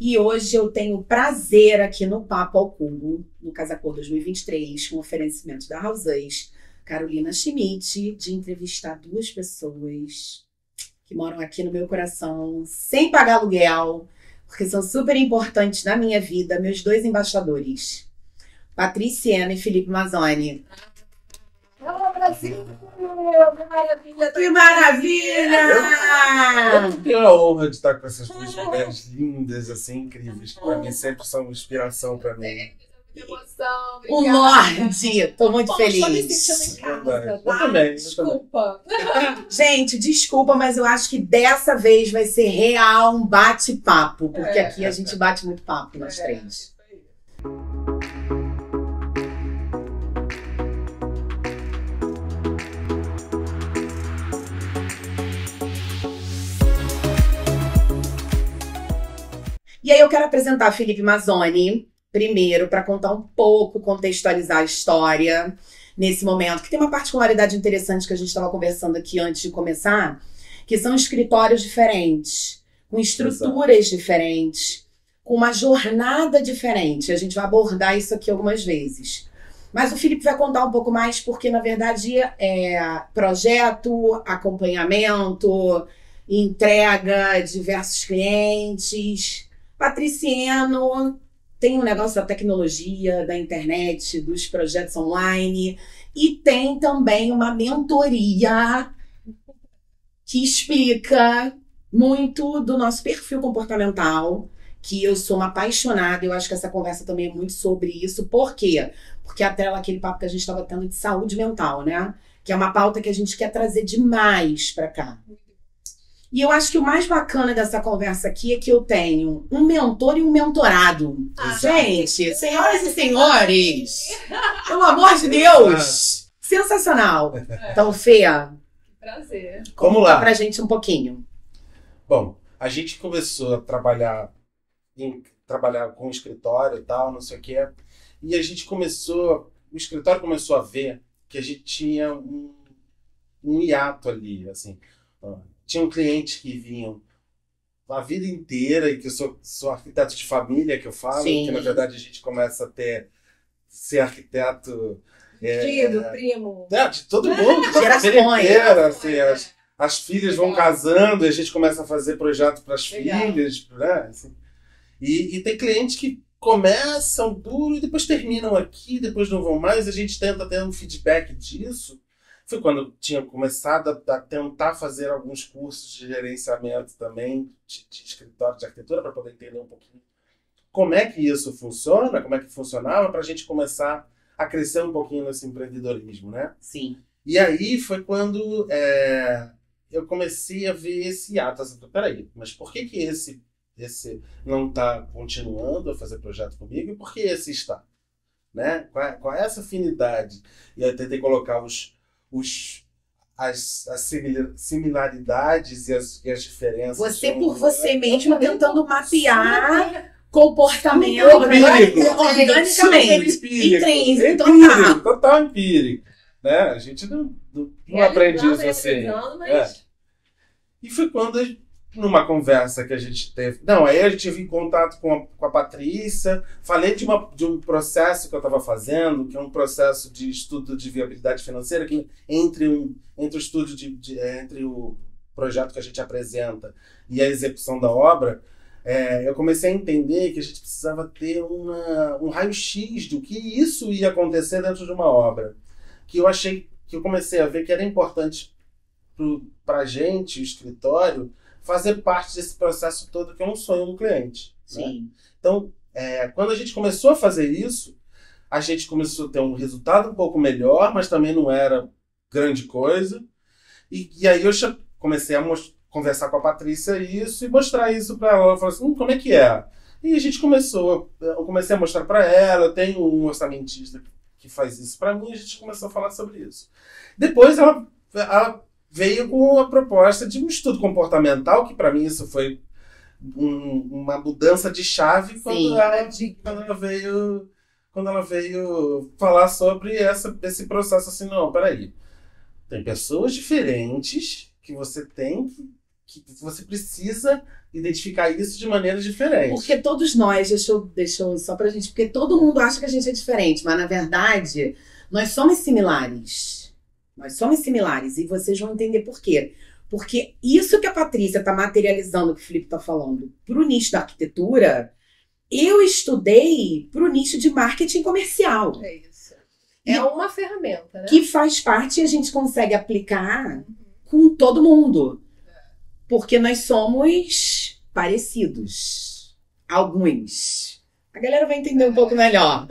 E hoje eu tenho o prazer aqui no Papo ao Cubo, no Casacor 2023, com oferecimento da Rausães, Carolina Schmidt, de entrevistar duas pessoas que moram aqui no meu coração, sem pagar aluguel, porque são super importantes na minha vida, meus dois embaixadores, Patriciana e Felipe Mazzoni. Olá, Brasil! Que maravilha! Que maravilha! Eu tenho a honra de estar com essas duas mulheres lindas, assim, incríveis. Para mim, sempre são uma inspiração para mim. Emoção, O Lorde! Tô muito feliz. Tô me sentindo em casa, Eu tá? também. Desculpa. Gente, desculpa, mas eu acho que dessa vez vai ser real um bate-papo, porque aqui a gente bate muito papo, nós três. E aí eu quero apresentar Felipe Mazzoni, primeiro, para contar um pouco, contextualizar a história nesse momento, que tem uma particularidade interessante que a gente estava conversando aqui antes de começar, que são escritórios diferentes, com estruturas diferentes, com uma jornada diferente. A gente vai abordar isso aqui algumas vezes. Mas o Felipe vai contar um pouco mais porque, na verdade, é projeto, acompanhamento, entrega, diversos clientes. Patriciano tem um negócio da tecnologia, da internet, dos projetos online e tem também uma mentoria que explica muito do nosso perfil comportamental, que eu sou uma apaixonada. Eu acho que essa conversa também é muito sobre isso. Por quê? Porque atrela aquele papo que a gente estava tendo de saúde mental, né? Que é uma pauta que a gente quer trazer demais para cá. E eu acho que o mais bacana dessa conversa aqui é que eu tenho um mentor e um mentorado. Gente, senhoras e senhores, pelo amor de Deus, sensacional. Então, Fê, Prazer. Vamos conta lá. pra gente um pouquinho. Bom, a gente começou a trabalhar com escritório e tal, não sei o quê. E a gente o escritório começou a ver que a gente tinha um hiato ali, assim. Tinham clientes que vinham a vida inteira, e que eu sou arquiteto de família, que eu falo, Sim. que na verdade a gente começa a ser arquiteto... Tio, primo. De todo mundo, de Gerações. família inteira, assim, as filhas vão casando e a gente começa a fazer projeto para as Legal. filhas, né? Assim. E tem clientes que começam duro e depois terminam aqui, depois não vão mais. A gente tenta ter um feedback disso. Foi quando eu tinha começado a tentar fazer alguns cursos de gerenciamento também, de escritório de arquitetura, para poder entender um pouquinho como é que isso funciona, como é que funcionava, para a gente começar a crescer um pouquinho nesse empreendedorismo, né? Sim. E aí foi quando eu comecei a ver esse ato. Peraí, mas por que esse não está continuando a fazer projeto comigo e por que esse está? Né? Qual é essa afinidade? E aí eu tentei colocar as similaridades e as diferenças. Você de um por do você outro. mesmo tentando mapear comportamento Empírico. organicamente, intrínseco, Empírico, total empírico. Né? A gente não aprende isso assim. Mas... E foi quando, numa conversa que a gente teve... Não, aí a gente veio em contato com a Patrícia, falei de um processo que eu estava fazendo, que é um processo de estudo de viabilidade financeira, que entre o estudo entre o projeto que a gente apresenta e a execução da obra, eu comecei a entender que a gente precisava ter um raio-x do que isso ia acontecer dentro de uma obra. Que eu comecei a ver que era importante para a gente, o escritório, fazer parte desse processo todo, que é um sonho do cliente. Sim. Né? Então, quando a gente começou a fazer isso, a gente começou a ter um resultado um pouco melhor, mas também não era grande coisa. E aí eu comecei a conversar com a Patrícia isso e mostrar isso para ela. Ela falou assim, como é que é? E a gente eu comecei a mostrar para ela, eu tenho um orçamentista que faz isso para mim, e a gente começou a falar sobre isso. Depois ela veio com a proposta de um estudo comportamental, que para mim isso foi uma mudança de chave quando ela veio falar sobre esse processo assim, não, peraí, tem pessoas diferentes que você tem que você precisa identificar isso de maneiras diferentes. Porque todos nós, deixa eu só pra gente, porque todo mundo acha que a gente é diferente, mas na verdade, nós somos similares. Nós somos similares e vocês vão entender por quê. Porque isso que a Patrícia tá materializando, que o Felipe tá falando, pro nicho da arquitetura, eu estudei pro nicho de marketing comercial. É isso. É uma ferramenta, né? Que faz parte e a gente consegue aplicar com todo mundo. Porque nós somos parecidos. Alguns. A galera vai entender um pouco melhor.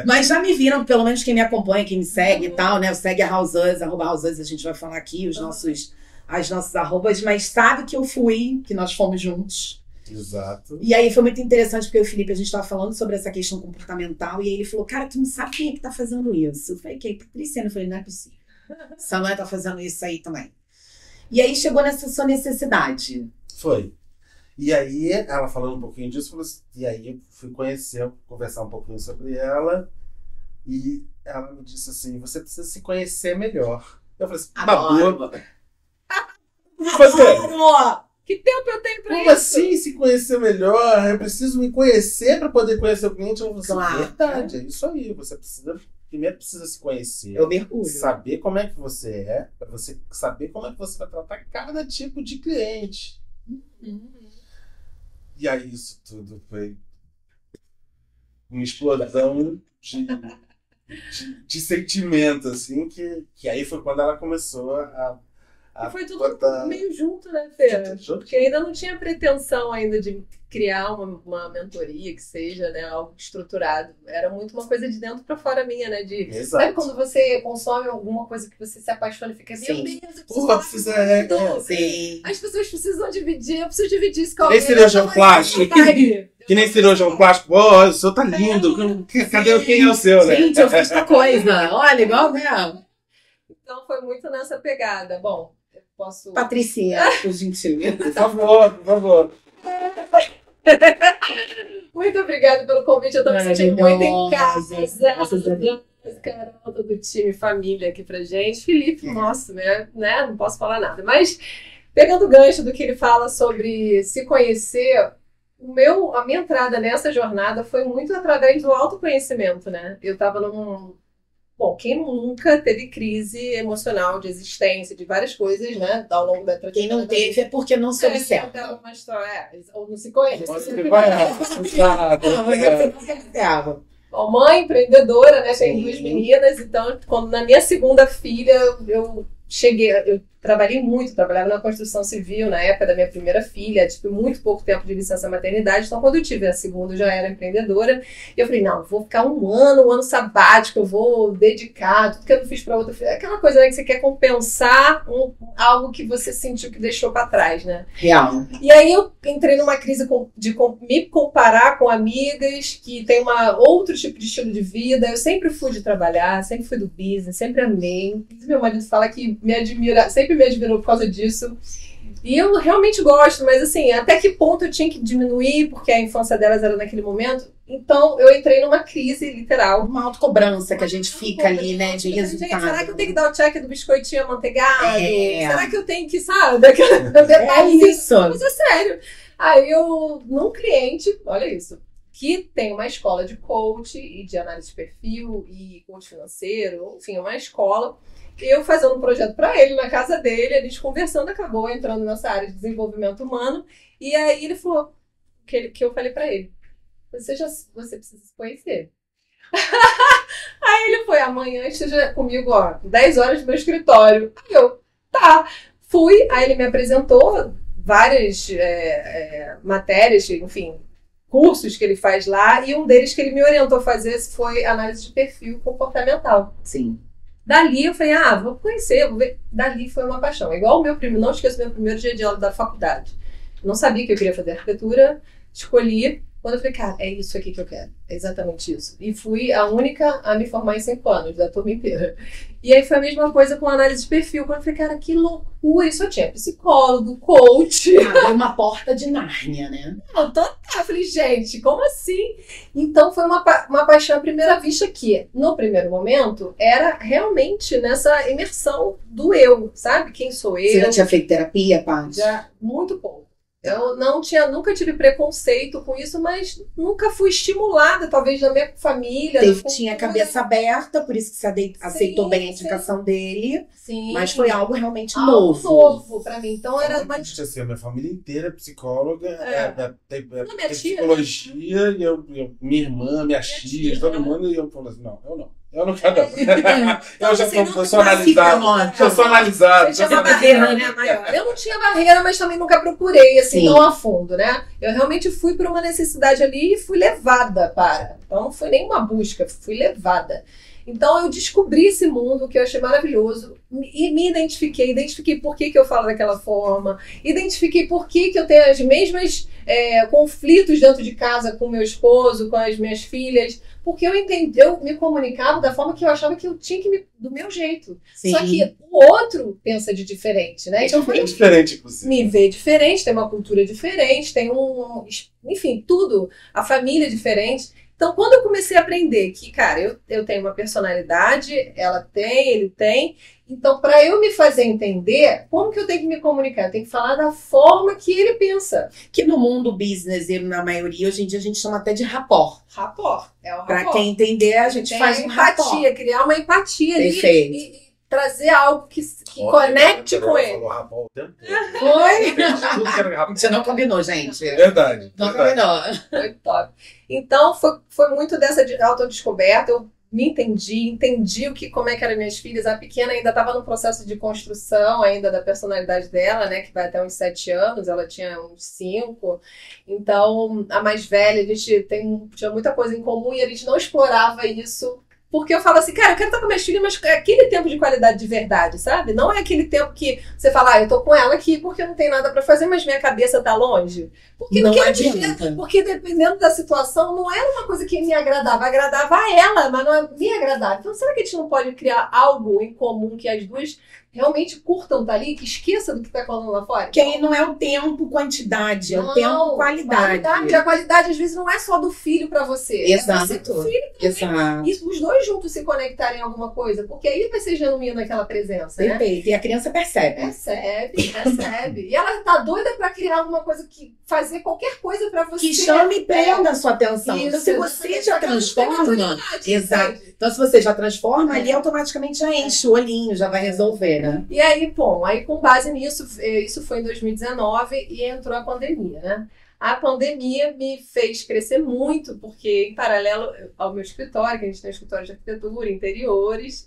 Mas já me viram, pelo menos quem me acompanha, quem me segue e tal, né? Segue a House.us, @House.us, a gente vai falar aqui as nossas arrobas, mas sabe que eu fui, que nós fomos juntos. Exato. E aí foi muito interessante, porque o Felipe, a gente tava falando sobre essa questão comportamental, e aí ele falou, cara, tu não sabe quem é que tá fazendo isso. Eu falei, quem? Patriciana. Eu falei, não é possível. Samuel tá fazendo isso aí também. E aí chegou nessa sua necessidade. Foi. E aí, ela falando um pouquinho disso, falou assim, e aí eu fui conversar um pouquinho sobre ela, e ela me disse assim, você precisa se conhecer melhor. Eu falei assim, Babu, vou fazer. Que tempo eu tenho pra Como isso? assim se conhecer melhor? Eu preciso me conhecer para poder conhecer o cliente. Eu falei assim, Claro. verdade, é isso aí. Você primeiro precisa se conhecer. Eu mergulho. Saber como é que você é, para você saber como é que você vai tratar cada tipo de cliente. E aí isso tudo foi uma explosão de sentimento, assim, que aí foi quando ela começou a E foi tudo botar- meio junto, né, Fê? Junto. Porque ainda não tinha pretensão ainda de criar uma mentoria que seja, né, algo estruturado. Era muito uma coisa de dentro pra fora minha, né? Sabe Exato. quando você consome alguma coisa que você se apaixona e fica, meu Sim. Deus, eu preciso Porra, falar precisa... tudo. Sim. As pessoas precisam dividir, eu preciso dividir isso com Que nem alguém. cirurgião Não, plástico. vai. Que nem cirurgião plástico. Pô, o seu tá lindo. Cadê quem é o seu, né? Gente, eu fiz tal coisa. Olha, igual mesmo. Então foi muito nessa pegada. Bom, eu posso... Patricinha, por gentileza. Por favor, por favor. Muito obrigada pelo convite, eu tô me sentindo muito em casa. Graças a Deus. Carol, todo o time, família aqui pra gente. Felipe, nossa, né? Não posso falar nada. Mas, pegando o gancho do que ele fala sobre se conhecer, a minha entrada nessa jornada foi muito através do autoconhecimento, né? Eu tava Bom, quem nunca teve crise emocional de existência, de várias coisas, né? Ao longo da Quem não teve é porque não se observa. Uma história, ou não se conhece. Você vai Você não se observa. Bom, mãe empreendedora, né? Tenho duas meninas, então quando na minha segunda filha eu trabalhava na construção civil na época da minha primeira filha, tive muito pouco tempo de licença maternidade, então quando eu tive a segunda eu já era empreendedora, e eu falei, não, vou ficar um ano sabático, eu vou dedicar, tudo que eu não fiz para outra filha, aquela coisa, né, que você quer compensar algo que você sentiu que deixou para trás, né? Real. E aí eu entrei numa crise de me comparar com amigas que têm outro tipo de estilo de vida. Eu sempre fui de trabalhar, sempre fui do business, sempre amei. Meu marido fala que sempre me admirou por causa disso. E eu realmente gosto, mas assim, até que ponto eu tinha que diminuir, porque a infância delas era naquele momento. Então eu entrei numa crise literal. Uma autocobrança que a gente fica ali, né, de Gente, resultado. será que eu tenho que dar o check do biscoitinho amanteigado? É. Será que eu tenho que, sabe, aquele detalhe? isso. Mas é sério. Aí num cliente, olha isso, que tem uma escola de coach e de análise de perfil e coach financeiro, enfim, uma escola. Eu fazendo um projeto para ele na casa dele, a gente conversando, acabou entrando nessa área de desenvolvimento humano. E aí ele falou que eu falei para ele: você precisa se conhecer. Aí ele foi: amanhã esteja comigo, 10 horas no meu escritório. Aí eu, tá. Fui, aí ele me apresentou várias matérias, enfim, cursos que ele faz lá, e um deles que ele me orientou a fazer foi análise de perfil comportamental. Sim. Dali eu falei, vou conhecer, vou ver. Dali foi uma paixão. Igual não esqueço meu primeiro dia de aula da faculdade. Não sabia que eu queria fazer arquitetura, escolhi Quando eu falei, cara, é isso aqui que eu quero. É exatamente isso. E fui a única a me formar em 5 anos, da turma inteira. E aí foi a mesma coisa com análise de perfil. Quando eu falei, cara, que loucura. Isso eu tinha psicólogo, coach. Abriu uma porta de Nárnia, né? Não, total. Eu falei, gente, como assim? Então foi uma paixão à primeira vista que, no primeiro momento, era realmente nessa imersão do eu, sabe? Quem sou eu? Você já tinha feito terapia, Paty? Já, muito pouco. Eu nunca tive preconceito com isso, mas nunca fui estimulada, talvez, na minha família. Tinha a cabeça aberta, por isso que você aceitou bem a indicação dele. Sim. Mas foi algo realmente algo novo pra mim. Então era mais. Assim, a minha família inteira é psicóloga, tem tia, psicologia, né? E minha irmã, minhas tias, todo mundo, e eu falo assim, não, eu não. Eu não quero. Eu já sou analisado. Eu sou analisado. Você tinha uma barreira, né, maior. Eu não tinha barreira, mas também nunca procurei, assim, tão a fundo, né? Eu realmente fui por uma necessidade ali e fui levada para. Então não foi nenhuma busca, fui levada. Então eu descobri esse mundo que eu achei maravilhoso e me identifiquei por que eu falo daquela forma, identifiquei por que eu tenho as mesmas conflitos dentro de casa com meu esposo, com as minhas filhas, porque eu me comunicava da forma que eu achava que eu tinha que do meu jeito. Sim. Só que o outro pensa de diferente, né? Então foi diferente, inclusive. Me vê diferente, tem uma cultura diferente, tem enfim, tudo, a família diferente. Então, quando eu comecei a aprender que, cara, eu tenho uma personalidade, ele tem. Então, para eu me fazer entender, como que eu tenho que me comunicar? Eu tenho que falar da forma que ele pensa. Que no mundo business, na maioria, hoje em dia, a gente chama até de rapport. Rapport. É o rapport. Pra quem entender, a gente faz um rapport. Empatia, criar uma empatia ali. Perfeito. E trazer algo que conecte com ele. Falou rapport o tempo todo. Foi? Você não combinou, gente. Verdade. Não combinou. Foi top. Então, foi muito dessa autodescoberta. Eu me entendi como é que eram minhas filhas. A pequena ainda estava no processo de construção ainda da personalidade dela, né? Que vai até uns 7 anos, ela tinha uns 5. Então, a mais velha, a gente tinha muita coisa em comum e a gente não explorava isso. Porque eu falo assim, cara, eu quero estar com minhas filhas, mas é aquele tempo de qualidade de verdade, sabe? Não é aquele tempo que você fala, eu tô com ela aqui porque eu não tenho nada pra fazer, mas minha cabeça tá longe. Porque dependendo da situação, não era uma coisa que me agradava a ela, mas não me agradava. Então, será que a gente não pode criar algo em comum que as duas realmente curtam estar ali, que esqueça do que tá falando lá fora? Que aí não é o tempo quantidade, é o tempo qualidade. A qualidade, às vezes, não é só do filho pra você. Exato. É do filho também. Exato. E os dois juntos se conectarem em alguma coisa, porque aí vai ser genuína aquela presença, né? Perfeito. E a criança percebe. Percebe. E ela tá doida pra criar alguma coisa fazer qualquer coisa pra você. Que chame e prenda a sua atenção. Isso, então, se você já transforma. Exato. Entende? Então, se você já transforma, ali automaticamente já enche o olhinho, já vai resolver, né? E aí, com base nisso, isso foi em 2019 e entrou a pandemia, né? A pandemia me fez crescer muito, porque em paralelo ao meu escritório, que a gente tem um escritório de arquitetura, interiores,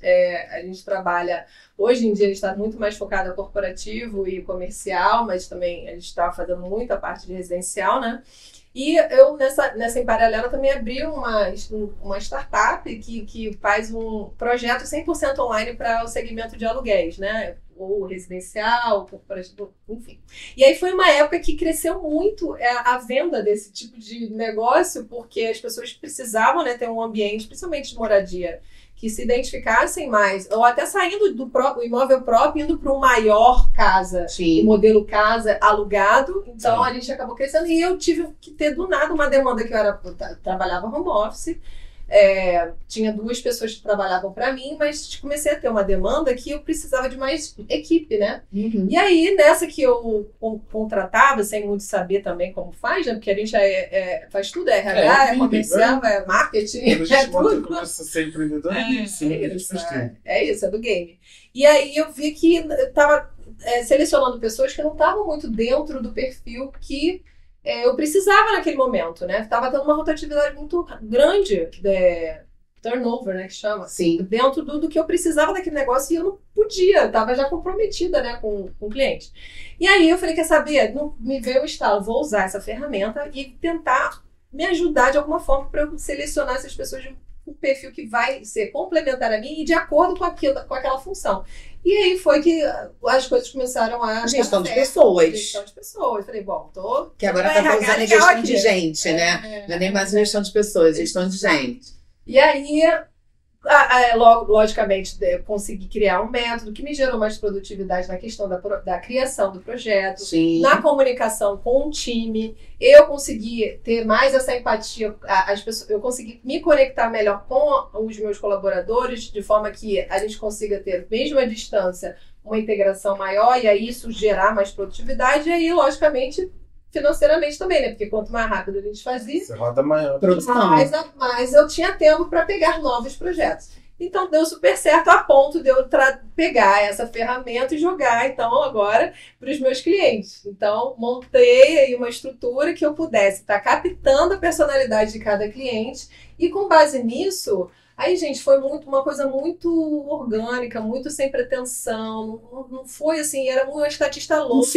a gente trabalha, hoje em dia a gente está muito mais focado no corporativo e comercial, mas também a gente está fazendo muita parte de residencial, né? E eu, nessa em paralelo, também abri uma startup que faz um projeto 100% online para o segmento de aluguéis, né? Ou residencial, corporativo, enfim. E aí foi uma época que cresceu muito a venda desse tipo de negócio, porque as pessoas precisavam, né, ter um ambiente, principalmente de moradia, que se identificassem mais, ou até saindo do imóvel próprio, indo para um maior casa, Sim. modelo casa alugado. Então, Sim. a gente acabou crescendo e eu tive que ter do nada uma demanda que eu trabalhava home office, tinha 2 pessoas que trabalhavam para mim, mas comecei a ter uma demanda que eu precisava de mais equipe, né? Uhum. E aí, nessa que eu contratava, sem muito saber também como faz, né? Porque a gente faz tudo, RH, comercial, marketing, A gente tudo. começa a ser empreendedor. É isso, é do game. E aí eu vi que eu tava selecionando pessoas que não estavam muito dentro do perfil que eu precisava naquele momento, né? Tava tendo uma rotatividade muito grande, turnover, né, que chama. Sim. Dentro do que eu precisava daquele negócio e eu não podia, tava já comprometida, né, com o cliente. E aí eu falei, quer saber? Não, me veio o estalo, vou usar essa ferramenta e tentar me ajudar de alguma forma para eu selecionar essas pessoas de um perfil que vai ser complementar a mim e de acordo com aquela função. E aí foi que as coisas começaram a... Gestão de pessoas. Gestão de pessoas. Falei, bom, tô... Que agora tá usando em gestão de gente, né? Não é nem mais gestão de pessoas, gestão de gente. E aí... logicamente, eu consegui criar um método que me gerou mais produtividade na questão da criação do projeto, Sim. na comunicação com o time. Eu consegui ter mais essa empatia, eu consegui me conectar melhor com os meus colaboradores, de forma que a gente consiga ter, mesmo à distância, uma integração maior e aí isso gerar mais produtividade. E aí, logicamente, financeiramente também, né? Porque quanto mais rápido a gente fazia, Você roda maior. mais eu tinha tempo para pegar novos projetos. Então deu super certo a ponto de eu pegar essa ferramenta e jogar então agora para os meus clientes. Então montei aí uma estrutura que eu pudesse estar captando a personalidade de cada cliente e com base nisso, aí gente, foi uma coisa muito orgânica, muito sem pretensão, não foi assim, era uma estatista louca.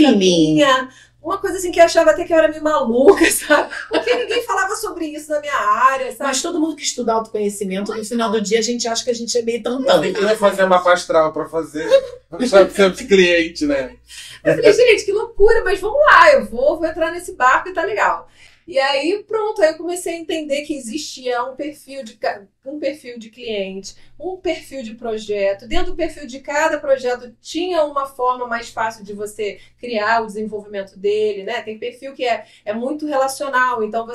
Uma coisa assim que eu achava até que eu era meio maluca, sabe? Porque ninguém falava sobre isso na minha área, sabe? Mas todo mundo que estuda autoconhecimento, no final do dia a gente acha que a gente é meio tantão. Ninguém vai fazer mapa astral pra fazer. Pra ser cliente, né? Eu falei, gente, que loucura, mas vamos lá, eu vou entrar nesse barco e tá legal. E aí, pronto, aí eu comecei a entender que existia um perfil de cliente, um perfil de projeto. Dentro do perfil de cada projeto tinha uma forma mais fácil de você criar o desenvolvimento dele, né? Tem perfil que é muito relacional, então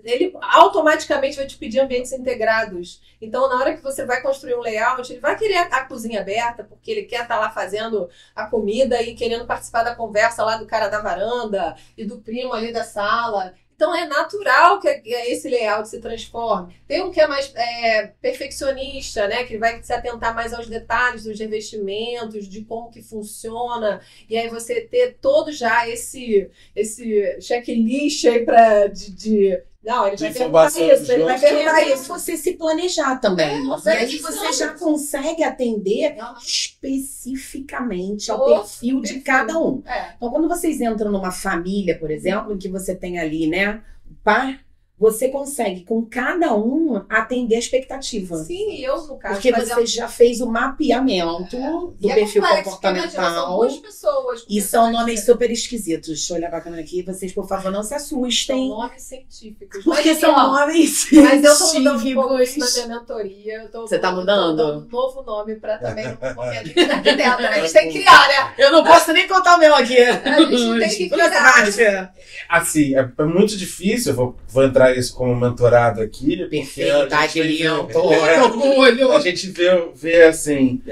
ele automaticamente vai te pedir ambientes integrados. Então, na hora que você vai construir um layout, ele vai querer a cozinha aberta, porque ele quer estar lá fazendo a comida e querendo participar da conversa lá do cara da varanda e do primo ali da sala. Então, é natural que esse layout se transforme. Tem um que é mais perfeccionista, né? Que vai se atentar mais aos detalhes dos revestimentos, de como que funciona. E aí você ter todo já esse checklist aí não, ele vai perguntar isso, ele vai perguntar isso. Você se planejar também. E aí você já consegue atender especificamente ao perfil de cada um. Então, quando vocês entram numa família, por exemplo, em que você tem ali, né, par, você consegue, com cada um, atender a expectativa. Sim, eu, no caso... Porque você já fez o mapeamento do perfil comportamental. E são nomes super esquisitos. Deixa eu olhar pra câmera aqui. Vocês, por favor, não se assustem. São nomes científicos. Porque são nomes científicos. Mas eu tô mudando um pouco isso na minha mentoria. Você tá mudando? Tô dando um novo nome pra também não morrer aqui dentro, né? A gente tem que criar, né? Eu não posso nem contar o meu aqui. A gente tem que criar. Assim, é muito difícil. Eu vou entrar isso como mentorado aqui. Perfeito, a gente vê assim,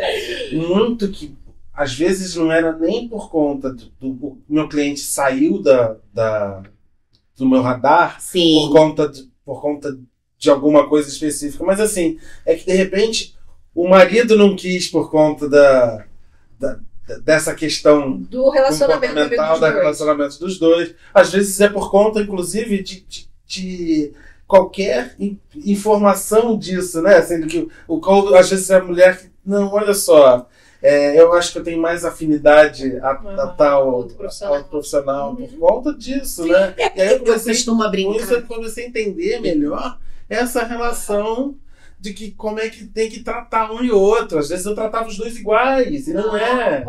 muito que às vezes não era nem por conta do meu cliente saiu do meu radar. Sim. Por conta de alguma coisa específica, mas assim, é que de repente o marido não quis por conta dessa questão do relacionamento relacionamento dos dois. Às vezes é por conta, inclusive, de qualquer informação disso, né? Sendo que às vezes é a mulher que, não, olha só, eu acho que eu tenho mais afinidade a tal profissional por conta disso, sim, né? E aí eu comecei a entender melhor essa relação de que como é que tem que tratar um e outro. Às vezes eu tratava os dois iguais, e não é.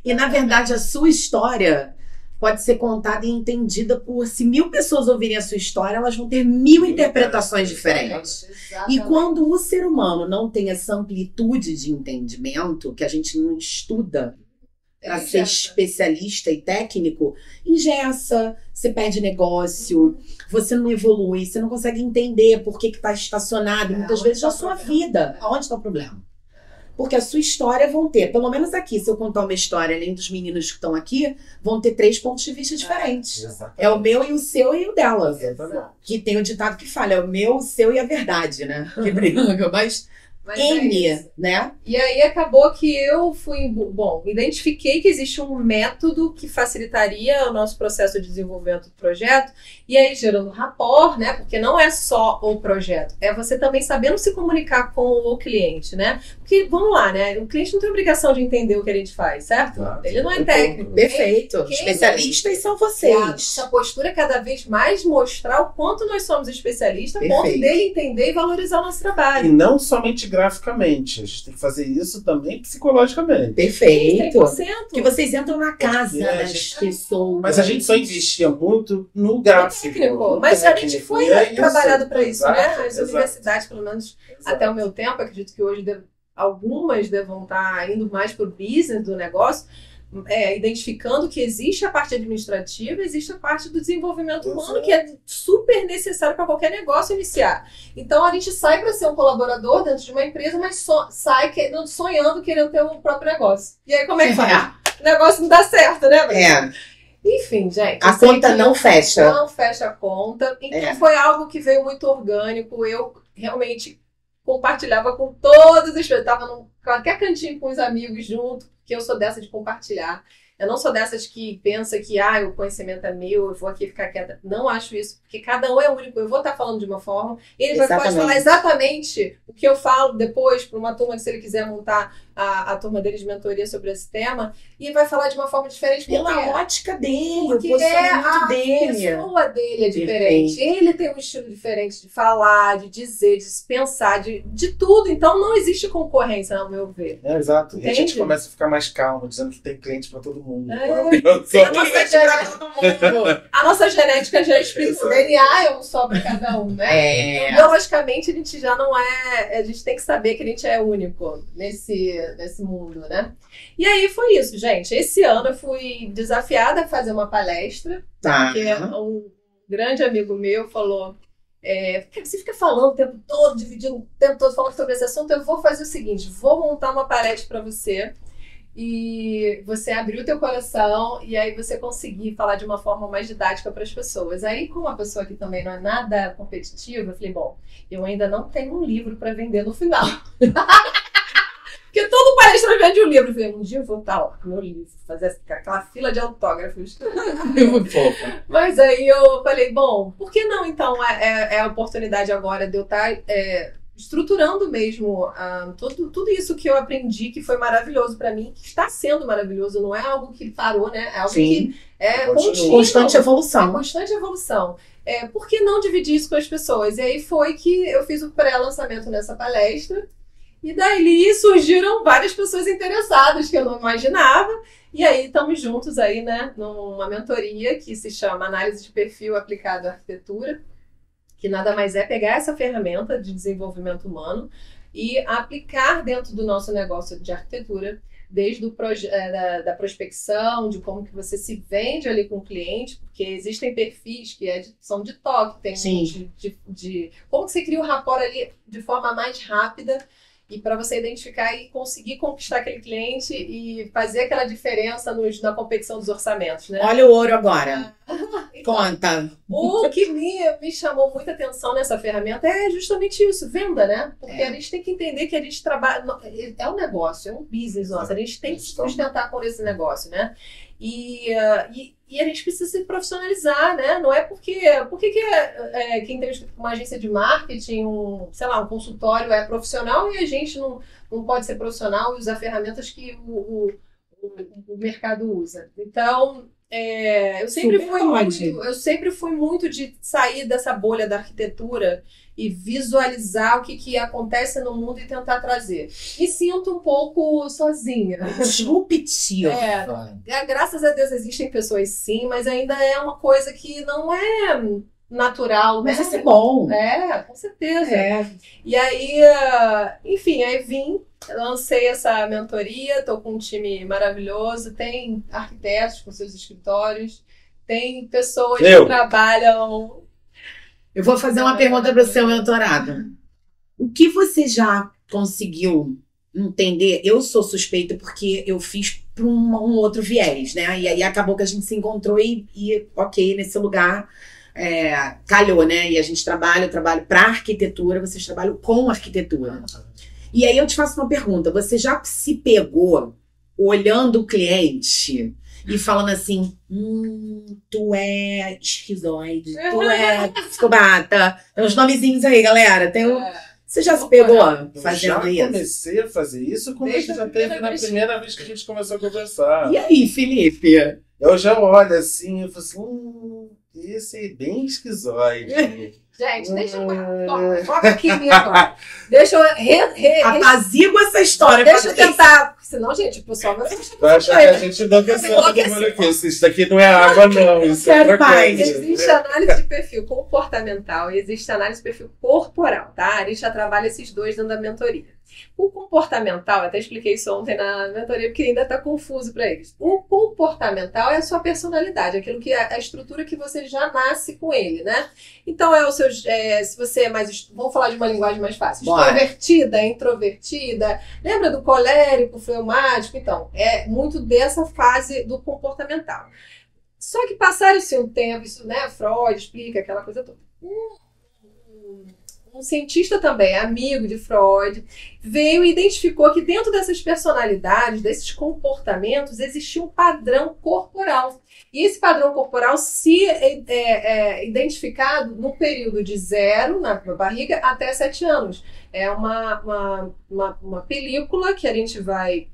E na verdade a sua história pode ser contada e entendida por... Se 1000 pessoas ouvirem a sua história, elas vão ter 1000 interpretações diferentes. Exatamente. E quando o ser humano não tem essa amplitude de entendimento, que a gente não estuda para ser especialista e técnico, engessa, você perde negócio, você não evolui, você não consegue entender por que está estacionado, muitas vezes na sua vida. Aonde está o problema? Porque a sua história vão ter, pelo menos aqui, se eu contar uma história, além dos meninos que estão aqui, vão ter 3 pontos de vista diferentes. É o meu e o seu e o dela. Que tem o ditado que fala, é o meu, o seu e a verdade, né? Que briga, mas N, né? E aí acabou que eu identifiquei que existe um método que facilitaria o nosso processo de desenvolvimento do projeto, e aí gerando rapport, né? Porque não é só o projeto, é você também sabendo se comunicar com o cliente, né? Porque, vamos lá, né? O cliente não tem obrigação de entender o que a gente faz, certo? Claro. Ele não é técnico. Perfeito. Especialistas são vocês. A postura é cada vez mais mostrar o quanto nós somos especialistas, a ponto dele entender e valorizar o nosso trabalho. E não somente graficamente. A gente tem que fazer isso também psicologicamente. Perfeito. 100%. Que vocês entram na casa Porque a das gente- pessoas. Mas a gente só investia muito no gráfico. Técnico, no mas a gente técnico, foi e é isso. trabalhado para isso, né? Exato, As exato, universidades, pelo menos exato. até o meu tempo, acredito que hoje algumas devam estar indo mais para o business do negócio, identificando que existe a parte administrativa, existe a parte do desenvolvimento humano, que é super necessário para qualquer negócio iniciar. Então a gente sai para ser um colaborador dentro de uma empresa, mas sai sonhando, querendo ter o próprio negócio. E aí como é que faz? O negócio não dá certo, né, Bruna? Enfim, gente. A conta não fecha. Não fecha a conta. Então É. foi algo que veio muito orgânico. Eu realmente compartilhava com todas as pessoas. Estava num qualquer cantinho com os amigos junto, porque eu sou dessa de compartilhar. Eu não sou dessas que pensa que o conhecimento é meu, eu vou aqui ficar quieta. Não acho isso, porque cada um é único. Eu vou estar falando de uma forma, ele pode Exatamente. falar exatamente o que eu falo depois para uma turma, que se ele quiser montar a turma dele de mentoria sobre esse tema, e vai falar de uma forma diferente. Pela ótica dele, o Porque posicionamento a dele. pessoa dele é diferente. Ele tem um estilo diferente de falar, de dizer, de se pensar, de tudo. Então não existe concorrência, ao meu ver. Exato. E a gente Entende? começa a ficar mais calmo, dizendo que tem cliente para todo mundo. A nossa genética já explica. O DNA é um só para cada um, né? Então, biologicamente, a gente já não é. A gente tem que saber que a gente é único nesse mundo, né? E aí foi isso, gente. Esse ano eu fui desafiada a fazer uma palestra, Tá. porque um grande amigo meu falou: você fica falando o tempo todo, dividindo o tempo todo, falando sobre esse assunto. Eu vou fazer o seguinte: vou montar uma palestra para você. E você abrir o teu coração e aí você conseguir falar de uma forma mais didática para as pessoas. Aí, como uma pessoa que também não é nada competitiva, eu falei, bom, eu ainda não tenho um livro para vender no final. Porque todo palestra vende um livro. Eu falei, um dia eu vou estar com meu livro, fazer aquela fila de autógrafos. Muito fofo. Mas aí eu falei, bom, por que não então é a oportunidade agora de eu estar estruturando mesmo tudo isso que eu aprendi, que foi maravilhoso para mim, que está sendo maravilhoso, não é algo que parou, né? É algo Sim. que é Continua. contínuo. Constante É evolução. constante evolução. Por que não dividir isso com as pessoas? E aí foi que eu fiz o pré-lançamento nessa palestra, e dali surgiram várias pessoas interessadas que eu não imaginava. E aí estamos juntos aí, né, numa mentoria que se chama Análise de Perfil Aplicado à Arquitetura, que nada mais é pegar essa ferramenta de desenvolvimento humano e aplicar dentro do nosso negócio de arquitetura, desde da prospecção, de como que você se vende ali com o cliente, porque existem perfis que são de toque, tem Sim. de como que você cria o rapport ali de forma mais rápida, e para você identificar e conseguir conquistar aquele cliente e fazer aquela diferença na competição dos orçamentos, né? Olha o ouro agora. Conta. O que me chamou muita atenção nessa ferramenta é justamente isso, venda, né? Porque a gente tem que entender que a gente trabalha... É um negócio, é um business nosso. A gente tem que se sustentar com esse negócio, né? E a gente precisa se profissionalizar, né? Não é porque quem tem uma agência de marketing, um consultório é profissional e a gente não pode ser profissional e usar ferramentas que o mercado usa. Então, eu sempre fui muito de sair dessa bolha da arquitetura e visualizar o que acontece no mundo e tentar trazer. Me sinto um pouco sozinha. Disruptiva. Graças a Deus existem pessoas sim, mas ainda é uma coisa que não é natural, Mas né? isso é bom. Com certeza. E aí, enfim, lancei essa mentoria, tô com um time maravilhoso, tem arquitetos com seus escritórios, tem pessoas que trabalham... Eu vou fazer uma pergunta para o seu mentorado. O que você já conseguiu entender? Eu sou suspeita porque eu fiz para um outro viés, né? E aí acabou que a gente se encontrou e ok, nesse lugar calhou, né? E a gente trabalha para arquitetura, vocês trabalham com arquitetura. E aí eu te faço uma pergunta. Você já se pegou olhando o cliente e falando assim, tu é esquizoide, tu é psicopata. Tem uns nomezinhos aí, galera. Você já se pegou fazendo isso? Eu comecei a fazer isso quando a gente já teve na primeira vez que a gente começou a conversar. E aí, Felipe? Eu já olho assim e falo assim, esse é bem esquizoide. Gente, deixa eu... Foca aqui em mim agora. Deixa eu... Apazigua essa história. Deixa eu tentar. Porque senão, gente, o pessoal vai... Eu acho que a gente não quer saber aqui. Isso aqui não é água, não. Isso é outra coisa. Existe análise de perfil comportamental e existe análise de perfil corporal, tá? A gente já trabalha esses dois dentro da mentoria. O comportamental, até expliquei isso ontem na mentoria, porque ainda está confuso para eles. O comportamental é a sua personalidade, aquilo que a estrutura que você já nasce com ele, né? Então é o seu, se você é mais, vamos falar de uma linguagem mais fácil, extrovertida, introvertida, lembra do colérico, fleumático? Então, é muito dessa fase do comportamental. Só que passaram-se um tempo, isso, né, Freud explica aquela coisa toda. Um cientista também, amigo de Freud, veio e identificou que dentro dessas personalidades, desses comportamentos, existia um padrão corporal. E esse padrão corporal se identificado no período de 0, na barriga, até 7 anos. É uma película que a gente vai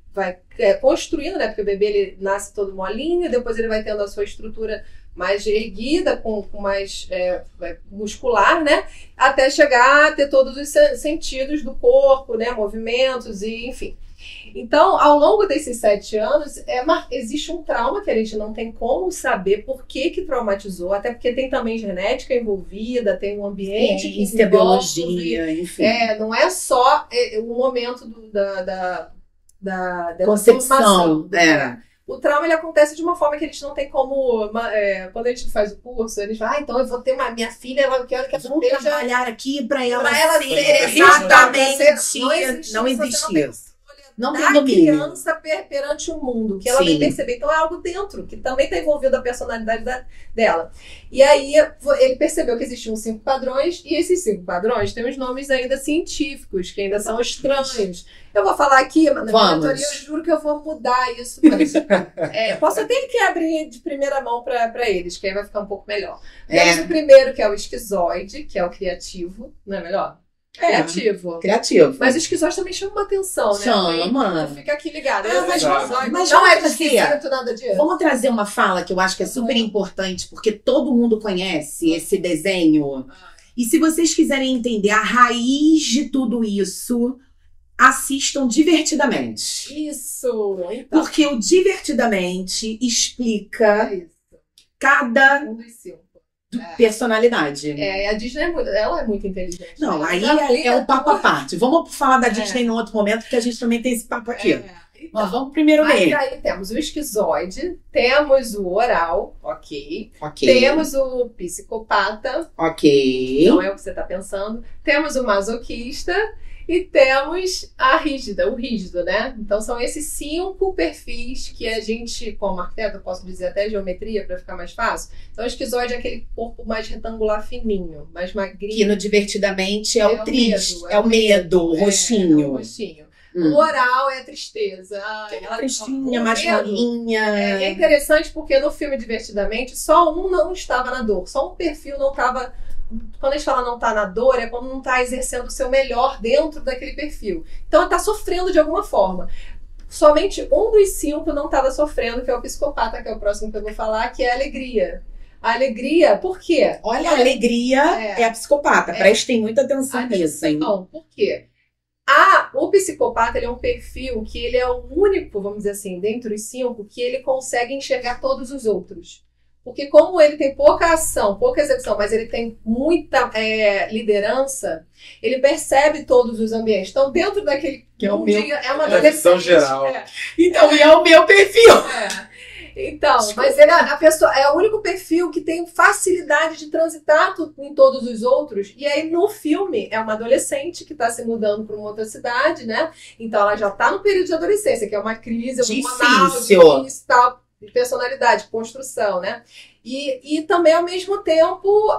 construindo, né? Porque o bebê ele nasce todo molinho, depois ele vai tendo a sua estrutura mais erguida, com mais muscular, né? Até chegar a ter todos os sentidos do corpo, né? Movimentos e enfim. Então, ao longo desses 7 anos, existe um trauma que a gente não tem como saber por que traumatizou, até porque tem também genética envolvida, tem um ambiente que envolve, biologia, enfim. Não é só o momento da concepção. O trauma ele acontece de uma forma que a gente não tem como. Quando a gente faz o curso, eles falam, então eu vou ter minha filha, eu quero que ela seja. Trabalhar aqui para ela ser exatamente. Não existe isso. Não tem domínio. Criança perante o mundo, que ela vai perceber. Então é algo dentro, que também está envolvido a personalidade dela. E aí ele percebeu que existiam 5 padrões, e esses 5 padrões têm os nomes ainda científicos, que ainda são estranhos. Eu vou falar aqui, mas na mentoria eu juro que eu vou mudar isso. Mas, posso até que abrir de primeira mão para eles, que aí vai ficar um pouco melhor. Temos o primeiro, que é o esquizoide, que é o criativo, não é melhor? Criativo. Mas o esquizoide também chama uma atenção, né? Chama. Fica aqui ligado. Mas não é esquisito nada disso. Vamos trazer uma fala que eu acho que é super importante, porque todo mundo conhece esse desenho. E se vocês quiserem entender a raiz de tudo isso, assistam Divertidamente. Isso. Então. Porque o Divertidamente explica cada um dos 5. personalidade. A Disney ela é muito inteligente. Não, né? Aí é um papo à parte. Vamos falar da Disney em outro momento, porque a gente também tem esse papo aqui. Então, mas vamos primeiro ler. Aí temos o esquizoide, temos o oral, ok. Temos o psicopata, ok. Não é o que você está pensando. Temos o masoquista e temos a rígida, o rígido, né? Então são esses 5 perfis que a gente, como arquiteto, eu posso dizer até geometria para ficar mais fácil. Então o esquizoide é aquele corpo mais retangular fininho, mais magrinho. Que no Divertidamente é o triste, é o medo, o roxinho. O roxinho. O oral é a tristeza. Ela tristinha, mais molinha. É interessante porque no filme Divertidamente só um não estava na dor, só um perfil não estava. Quando a gente fala não tá na dor, é quando não tá exercendo o seu melhor dentro daquele perfil. Então ela tá sofrendo de alguma forma. Somente um dos 5 não estava sofrendo, que é o psicopata, que é o próximo que eu vou falar, que é a alegria. A alegria, por quê? Olha, a alegria é a psicopata. Prestem muita atenção nisso, hein? Não, por quê? O psicopata ele é um perfil que ele é o único, vamos dizer assim, dentre os 5, que ele consegue enxergar todos os outros. Porque como ele tem pouca ação, pouca execução, mas ele tem muita liderança, ele percebe todos os ambientes. Então, dentro daquele que é o meu, é uma adolescente. Geral. Então, é o meu perfil. Então, mas ele a pessoa é o único perfil que tem facilidade de transitar em todos os outros. E aí, no filme, é uma adolescente que está se mudando para uma outra cidade, né? Então, ela já está no período de adolescência, que é uma crise, difícil, tal. De personalidade, construção, né? E também, ao mesmo tempo,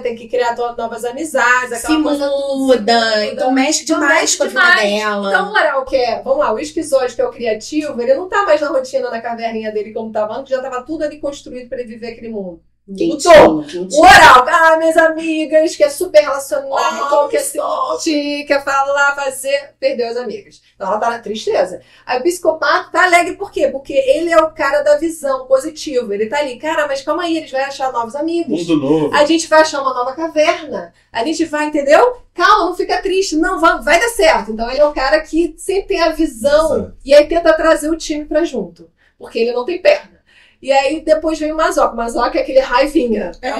tem que criar novas amizades, aquela se coisa muda, então mexe demais com a vida dela. Então, o oral, vamos lá, o esquizoide, que é o criativo, ele não tá mais na rotina, na caverninha dele como estava antes, já estava tudo ali construído para ele viver aquele mundo. Mudou. Quentinho. O oral, minhas amigas, que é super relacional, quer sentir, quer falar, fazer, perdeu as amigas. Então ela tá na tristeza. Aí o psicopata tá alegre por quê? Porque ele é o cara da visão positiva. Ele tá ali, cara, mas calma aí, eles vão achar novos amigos. Mundo novo. A gente vai achar uma nova caverna. A gente vai, entendeu? Calma, não fica triste. Não, vai dar certo. Então ele é o cara que sempre tem a visão. Exato. E aí tenta trazer o time pra junto. Porque ele não tem perna. E aí depois vem o Mazoca. O Mazoca é aquele raivinha. É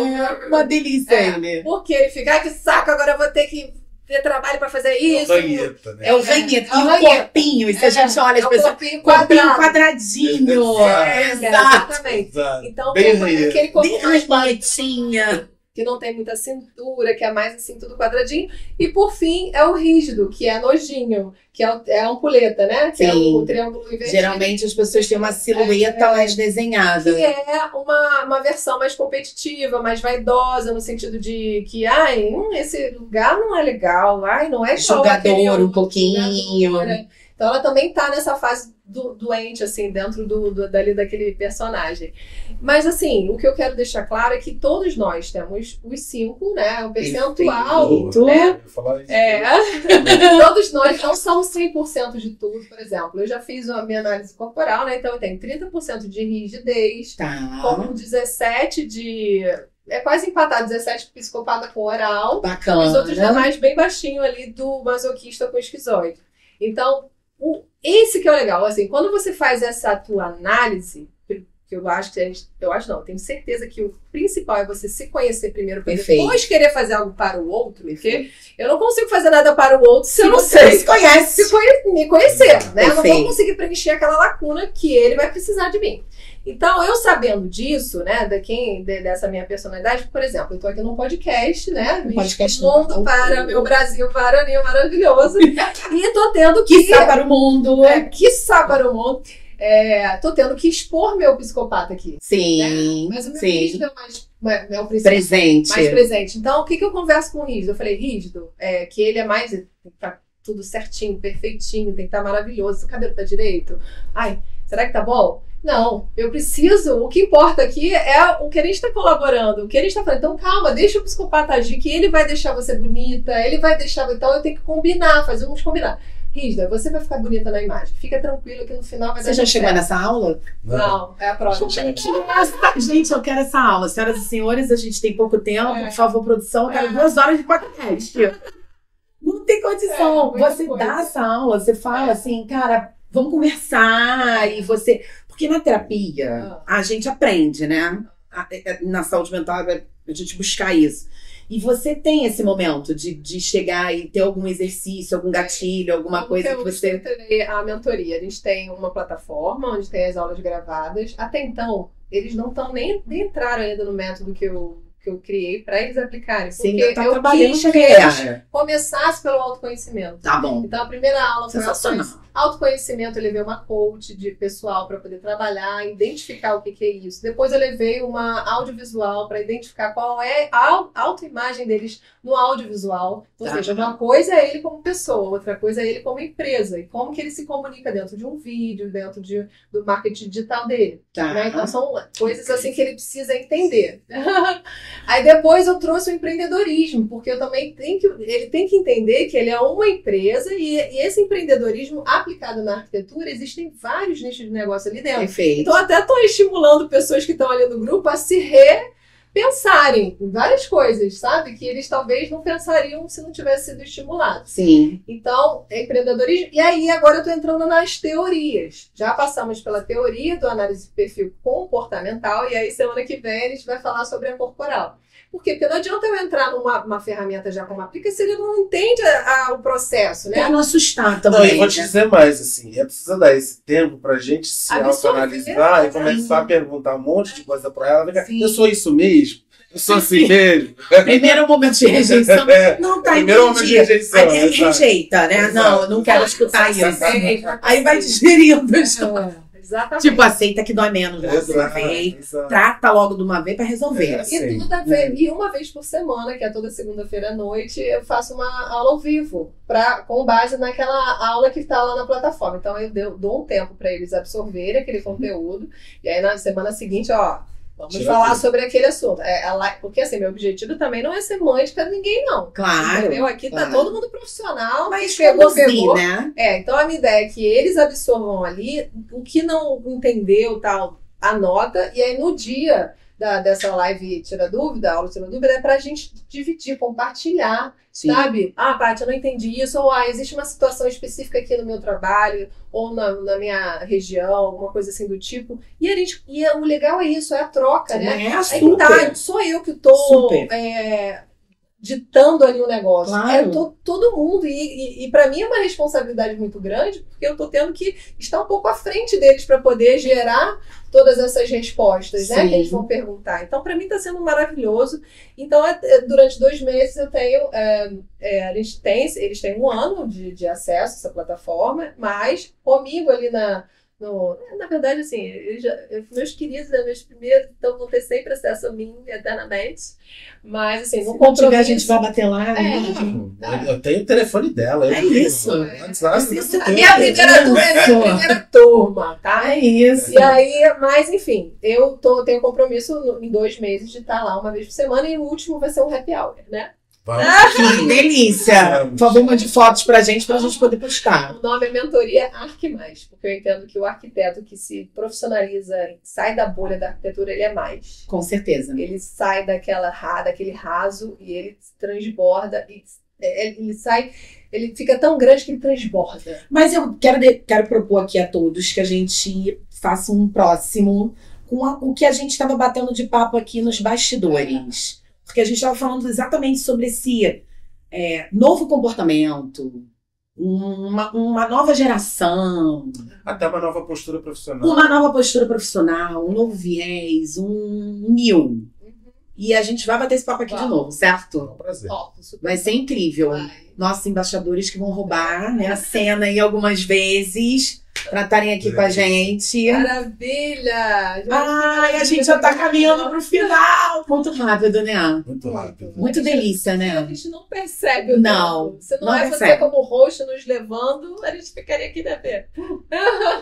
uma delícia ele. Porque ele fica, que saco, agora eu vou ter que ter trabalho pra fazer isso. Vanheta, né? É o vanheta. É o E o vanheta. corpinho. E se a gente olha as pessoas... Corpinho Corpinho quadrado. quadradinho. Exato. Exato. Exatamente. Exato. Então, Bem como vanheta. aquele corpo Bem mais quadrado, vanhetinha. que não tem muita cintura, que é mais assim, tudo quadradinho. E por fim, é o rígido, que é nojinho, que é a ampulheta, né? Que é Sim. o triângulo invertido. Geralmente as pessoas têm uma silhueta mais desenhada. Que é uma versão mais competitiva, mais vaidosa, no sentido de que, esse lugar não é legal, não é igual aquele Jogador um outro, pouquinho. jogadora. Então ela também tá nessa fase doente, assim, dentro dali daquele personagem. Mas, assim, o que eu quero deixar claro é que todos nós temos os 5, né? O percentual, Perfeito. né? Eu ia falar isso. Todos nós não somos 100% de tudo, por exemplo. Eu já fiz a minha análise corporal, né? Então eu tenho 30% de rigidez, Tá. como 17% de... É quase empatado, 17% psicopata com oral. Bacana. Os outros demais bem baixinho ali do masoquista com esquizoide. Então, esse que é o legal. Assim, quando você faz essa tua análise, que eu acho que eu tenho certeza que o principal é você se conhecer primeiro para Perfeito. depois querer fazer algo para o outro, porque eu não consigo fazer nada para o outro se eu não Você sei se conhece. me conhecer, né? Eu não vou Perfeito. conseguir preencher aquela lacuna que ele vai precisar de mim. Então, eu sabendo disso, né, dessa minha personalidade, por exemplo, eu tô aqui num podcast, né, podcast mundo não. para meu Brasil varonil maravilhoso, e tô tendo que... Quiçá para o mundo. quiçá para o mundo. Tô tendo que expor meu psicopata aqui. Sim, Mas o meu sim. rígido é mais o principal. Presente. Mais presente. Então, o que eu converso com o rígido? Eu falei, rígido, que ele é mais... Tá tudo certinho, perfeitinho, tem que estar maravilhoso. Seu cabelo tá direito? Será que tá bom? Não, eu preciso. O que importa aqui é o que ele está colaborando, o que ele está falando. Então, calma, deixa o psicopata agir, que ele vai deixar você bonita, ele vai deixar. Então, eu tenho que combinar, fazer uns combinar. Rígida, você vai ficar bonita na imagem. Fica tranquilo que no final vai dar Você já tudo chegou certo. nessa aula? Não, é a próxima. Gente, eu quero essa aula. Senhoras e senhores, a gente tem pouco tempo. Por favor, produção, eu quero 2 horas de podcast. Não tem condição. muita Você coisa. dá essa aula, você fala assim, cara, vamos conversar. E você. Porque na terapia, a gente aprende, né? Na saúde mental, a gente buscar isso. E você tem esse momento de chegar e ter algum exercício, algum gatilho, alguma coisa que Eu você. estruturei a mentoria. A gente tem uma plataforma onde tem as aulas gravadas. Até então, eles não estão nem entraram ainda no método que eu criei para eles aplicarem. Sim, Porque tá eu trabalhando quis com que eles ela. começasse pelo autoconhecimento. Tá bom. Então, a primeira aula foi Sensacional. autoconhecimento. Eu levei uma coach de pessoal para poder trabalhar, identificar o que é isso. Depois eu levei uma audiovisual para identificar qual é a autoimagem deles no audiovisual. Ou Tá. seja, uma coisa é ele como pessoa, outra coisa é ele como empresa. E como que ele se comunica dentro de um vídeo, dentro do marketing digital dele. Tá. Né? Então são coisas assim que ele precisa entender. Aí depois eu trouxe o empreendedorismo, porque eu também ele tem que entender que ele é uma empresa e esse empreendedorismo aplicado na arquitetura, existem vários nichos de negócio ali dentro. Perfeito. Então até estou estimulando pessoas que estão ali no grupo a se repensarem em várias coisas, sabe? Que eles talvez não pensariam se não tivesse sido estimulados. Sim. Então, é empreendedorismo. E aí, agora eu estou entrando nas teorias. Já passamos pela teoria do análise de perfil comportamental e aí, semana que vem, a gente vai falar sobre a corporal. Por quê? Porque não adianta eu entrar numa ferramenta já como aplica se ele não entende o processo, né? Pra não assustar Não, também. eu vou te dizer mais, assim, é preciso dar esse tempo pra gente se Absorver, autoanalisar e né? começar a perguntar um monte de coisa pra ela. Vem cá, Sim. eu sou isso mesmo? Eu sou assim mesmo? Primeiro momento de rejeição. Não, tá Primeiro momento de entendi. rejeição, Aí exato. rejeita, né? Exato. Não, eu não quero escutar isso. É, Aí vai digerindo. exatamente. Tipo, aceita que dói menos. Né? Exato, Vem, exato. trata logo de uma vez pra resolver. É. E Sim. tudo a ver. E uma vez por semana, que é toda segunda-feira à noite, eu faço uma aula ao vivo, com base naquela aula que está lá na plataforma. Então eu dou um tempo para eles absorverem aquele conteúdo. E aí na semana seguinte, Vamos Tira falar tudo. sobre aquele assunto. Porque assim, meu objetivo também não é ser mãe de ninguém, não. Claro. Entendeu? Aqui tá claro. todo mundo profissional. Mas pegou, conduzir, né? Então a minha ideia é que eles absorvam ali o que não entendeu, tal, anota, e aí no dia dessa live Tira Dúvida, aula Tira Dúvida, é pra gente dividir, compartilhar, Sim. sabe? Ah, Paty, eu não entendi isso, ou existe uma situação específica aqui no meu trabalho, ou na minha região, alguma coisa assim do tipo. E o legal é isso, é a troca, né? É, Aí super. tá, não sou eu que tô Super. ditando ali o negócio. Claro. É todo mundo. E para mim é uma responsabilidade muito grande, porque eu tô tendo que estar um pouco à frente deles para poder gerar todas essas respostas, né? Sim. Que eles vão perguntar. Então, para mim está sendo maravilhoso. Então, durante 2 meses eu tenho... eles têm 1 ano de acesso a essa plataforma, mas comigo ali na verdade, assim, meus queridos, né, meus primeiros, então vão ter sempre acesso a mim eternamente. Mas, assim, no Se não tiver, compromisso... a gente vai bater lá. Eu tenho o telefone dela. É isso. A minha primeira turma é a minha primeira turma, tá? É isso. E aí, mas enfim, eu tenho compromisso em 2 meses de estar lá uma vez por semana e o último vai ser um happy hour, né? Vamos. Que delícia. Por favor, mande fotos pra gente poder postar. O nome é Mentoria Arquimais, porque eu entendo que o arquiteto que se profissionaliza, sai da bolha da arquitetura, ele é mais. Com certeza. Ele sai daquele raso e ele transborda, ele fica tão grande que ele transborda. Mas eu quero propor aqui a todos que a gente faça um próximo com o que a gente estava batendo de papo aqui nos bastidores. Porque a gente estava falando exatamente sobre esse novo comportamento, uma nova geração, Até uma nova postura profissional. uma nova postura profissional, um novo viés, um new. E a gente vai bater esse papo aqui de novo, É certo? um prazer. Vai ser incrível. Nossos embaixadores que vão roubar, né, a cena aí algumas vezes para estarem aqui com a gente. Maravilha! Ai, a gente já tá caminhando pro final. Muito rápido, né? Muito rápido. Muito delícia, A né? gente não percebe o Não, tempo. Se não, não é percebe. você como host nos levando, a gente ficaria aqui, né, Fê?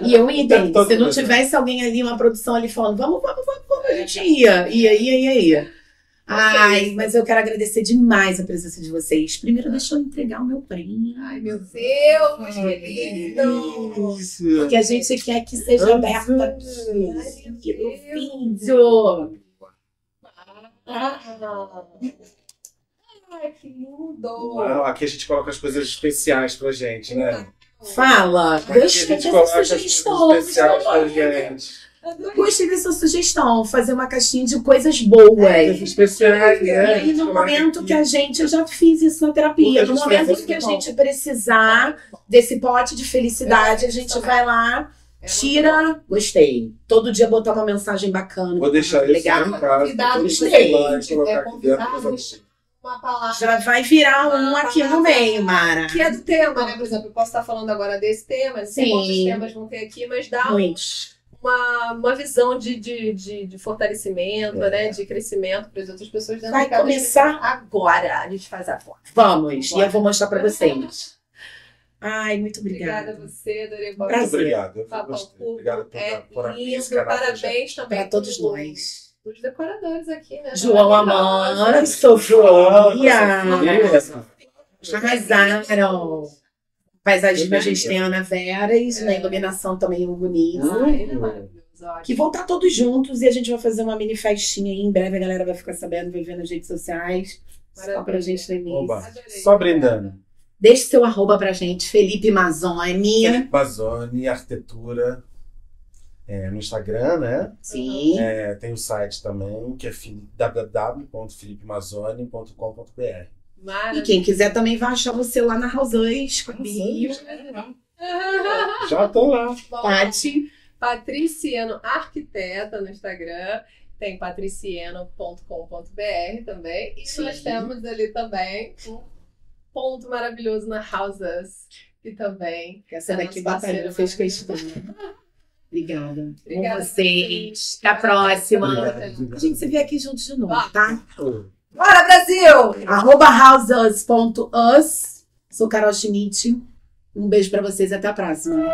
E eu entendo. Todo Se não mundo. tivesse alguém ali, uma produção ali falando, vamos, a gente ia. Ai, mas eu quero agradecer demais a presença de vocês. Primeiro, deixa eu entregar o meu prêmio. Ai, meu Deus, que lindo! Porque a gente quer que seja aberto aqui no vídeo. Ai, que lindo! Aqui a gente coloca as coisas especiais pra gente, né? Fala. Aqui a Gostei gente dessa coloca as sugestão. coisas especiais pra gente. Gostei dessa sugestão. Fazer uma caixinha de coisas boas. Coisas especiais, E né? aí, no momento que a gente, eu já fiz isso na terapia, no momento que a gente precisar desse pote de felicidade, a gente vai lá, tira, gostei. Todo dia botar uma mensagem bacana. Vou deixar isso legal. em casa. Convidado Todos de os celulares, gente, colocar aqui dentro. convidados, uma palavra Já vai virar um aqui no meio, Mara. que é do tema, né? Por exemplo, eu posso estar falando agora desse tema, não sei Sim. quantos temas vão ter aqui, mas dá Muitos. uma visão de fortalecimento, né? De crescimento para as outras pessoas. dentro Vai de cada começar agora. A gente faz agora. Vamos, e eu vou mostrar pra vocês. Ai, muito Obrigada obrigada. a você, adorei Muito Prazer. obrigado. Eu Papo gostei. Cubo Obrigado por abrir lindo, esse canal pra gente. parabéns também Para todos pro- nós. os decoradores aqui, né? João Maravilhosos. Amanda, Sofia. Sofia. Arrasaram. Paisagismo a gente tem a Ana Veras, na iluminação também o Bonito. Ai, ele é maravilhoso. Ótimo. Que vão estar todos juntos e a gente vai fazer uma mini festinha aí. Em breve a galera vai ficar sabendo, vai ver nas redes sociais. Só pra gente no início. Oba. Adorei. Só brindando. Deixe seu arroba pra gente, Felipe Mazzoni. Felipe Mazzoni, arquitetura. No Instagram, né? Sim. Tem o site também, que é www.filipemazzoni.com.br. E Maravilhoso. quem quiser também vai achar você lá na Rosães, comigo. Já tô lá. Bom, Paty. Patriciano Arquiteta no Instagram. Tem patriciano.com.br também. E Sim. nós temos ali também um ponto maravilhoso na Houses. Que também. Essa daqui É nosso batalha parceiro fez maravilhoso. questão. Obrigada. Obrigada Com vocês. Até a próxima. A gente se vê aqui juntos de novo, tá? Bora, Brasil! @houses.us. Sou Carol Schmidt. Um beijo pra vocês e até a próxima.